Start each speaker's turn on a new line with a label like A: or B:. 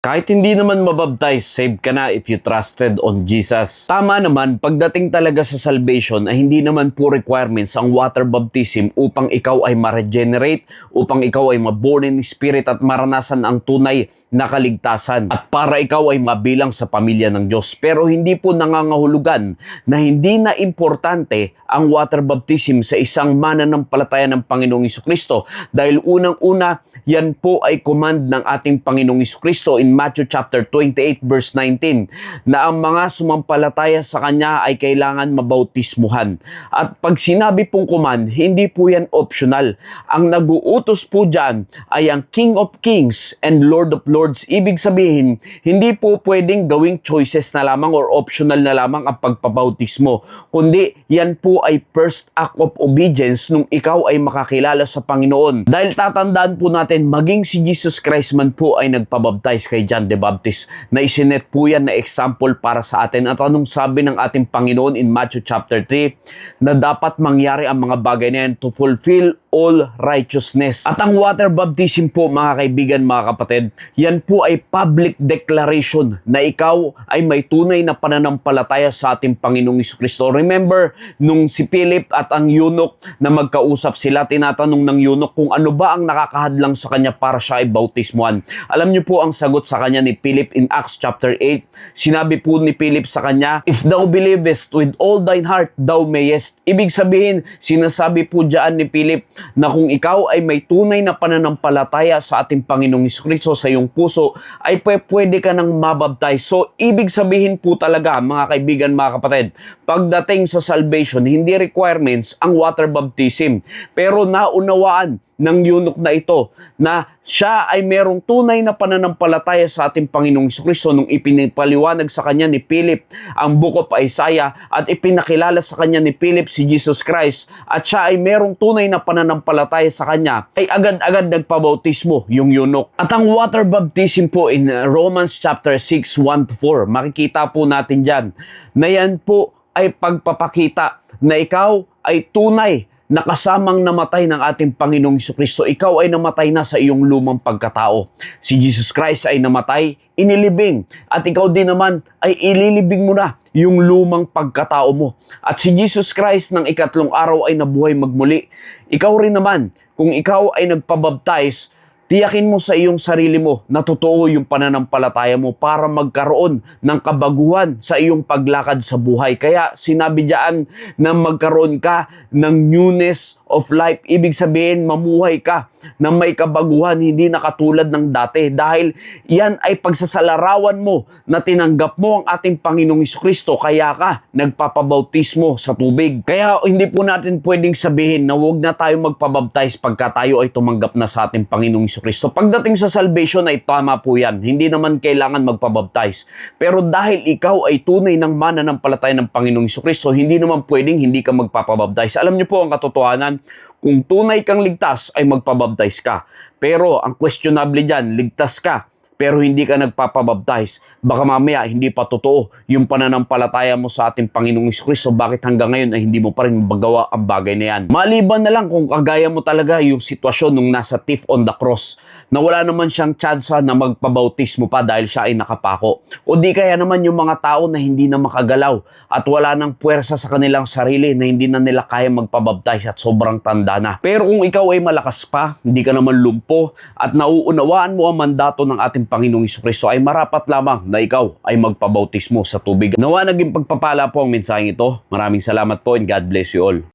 A: Kahit hindi naman mabaptize, save ka na if you trusted on Jesus. Tama naman, pagdating talaga sa salvation ay hindi naman po requirements ang water baptism upang ikaw ay ma-regenerate, upang ikaw ay ma-born in spirit at maranasan ang tunay na kaligtasan at para ikaw ay mabilang sa pamilya ng Diyos. Pero hindi po nangangahulugan na hindi na importante ang water baptism sa isang mananampalataya ng Panginoong Jesucristo dahil unang-una, yan po ay command ng ating Panginoong Jesucristo in Matthew chapter 28 verse 19 na ang mga sumampalataya sa Kanya ay kailangan mabautismuhan. At pag sinabi pong command, hindi po yan optional. Ang nag-uutos po dyan ay ang King of Kings and Lord of Lords. Ibig sabihin, hindi po pwedeng gawing choices na lamang or optional na lamang ang pagpabautismo, kundi yan po ay first act of obedience nung ikaw ay makakilala sa Panginoon. Dahil tatandaan po natin, maging si Jesus Christ man po ay nagpabaptize kay John the Baptist, na isinet po yan na example para sa atin. At anong sabi ng ating Panginoon in Matthew chapter 3? Na dapat mangyari ang mga bagay na yan to fulfill all righteousness. At ang water baptism po, mga kaibigan, mga kapatid, yan po ay public declaration na ikaw ay may tunay na pananampalataya sa ating Panginoong Jesucristo. Remember, nung si Philip at ang eunuch na magkausap sila, tinatanong ng eunuch kung ano ba ang nakakahadlang sa kanya para siya ay bautismuhan. Alam niyo po ang sagot sa kanya ni Philip in Acts chapter 8. Sinabi po ni Philip sa kanya, "If thou believest with all thine heart, thou mayest." Ibig sabihin, sinasabi po diyan ni Philip na kung ikaw ay may tunay na pananampalataya sa ating Panginoong Jesucristo sa iyong puso, ay pwede ka nang mabaptize. So, ibig sabihin po talaga, mga kaibigan, mga kapatid, pagdating sa salvation, hindi requirements ang water baptism. Pero naunawaan ng eunuch na ito na siya ay merong tunay na pananampalataya sa ating Panginoong Jesucristo nung ipinipaliwanag sa kanya ni Philip ang Book of Isaiah at ipinakilala sa kanya ni Philip si Jesus Christ at siya ay merong tunay na pananampalataya sa kanya, ay agad-agad nagpabautismo yung eunuch. At ang water baptism po in Romans chapter 6, 1-4, makikita po natin dyan na yan po ay pagpapakita na ikaw ay tunay na kasamang namatay ng ating Panginoong Jesucristo. Ikaw ay namatay na sa iyong lumang pagkatao. Si Jesus Christ ay namatay, inilibing. At ikaw din naman ay ililibing mo na yung lumang pagkatao mo. At si Jesus Christ ng ikatlong araw ay nabuhay magmuli. Ikaw rin naman, kung ikaw ay nagpabaptize, tiyakin mo sa iyong sarili mo na totoo yung pananampalataya mo para magkaroon ng kabaguhan sa iyong paglakad sa buhay. Kaya sinabi diyan na magkaroon ka ng newness of life. Ibig sabihin, mamuhay ka na may kabaguhan, hindi na katulad ng dati. Dahil yan ay pagsasalarawan mo na tinanggap mo ang ating Panginoong Jesucristo, kaya ka nagpapabautismo sa tubig. Kaya hindi po natin pwedeng sabihin na huwag na tayo magpabaptize pagka tayo ay tumanggap na sa ating Panginoong Jesucristo. Pagdating sa salvation ay tama po yan. Hindi naman kailangan magpabaptize. Pero dahil ikaw ay tunay ng mananampalataya ng Panginoong Jesucristo, hindi naman pwedeng hindi ka magpapabaptize. Alam niyo po ang katotohanan, kung tunay kang ligtas ay magpabaptize ka. Pero ang questionable dyan, ligtas ka pero hindi ka nagpapabaptize. Baka mamaya hindi pa totoo yung pananampalataya mo sa ating Panginoong Jesucristo. Bakit hanggang ngayon ay hindi mo pa rin magawa ang bagay na yan? Maliban na lang kung kagaya mo talaga yung sitwasyon nung nasa thief on the cross na wala naman siyang tsansa na magpabautismo pa dahil siya ay nakapako. O di kaya naman yung mga tao na hindi na makagalaw at wala nang puwersa sa kanilang sarili na hindi na nila kaya magpabaptize at sobrang tanda na. Pero kung ikaw ay malakas pa, hindi ka naman lumpo at nauunawaan mo ang mandato ng ating Panginoong Jesucristo, ay marapat lamang na ikaw ay magpabautismo sa tubig. Nawa naging pagpapala po ang mensaheng ito. Maraming salamat po and God bless you all.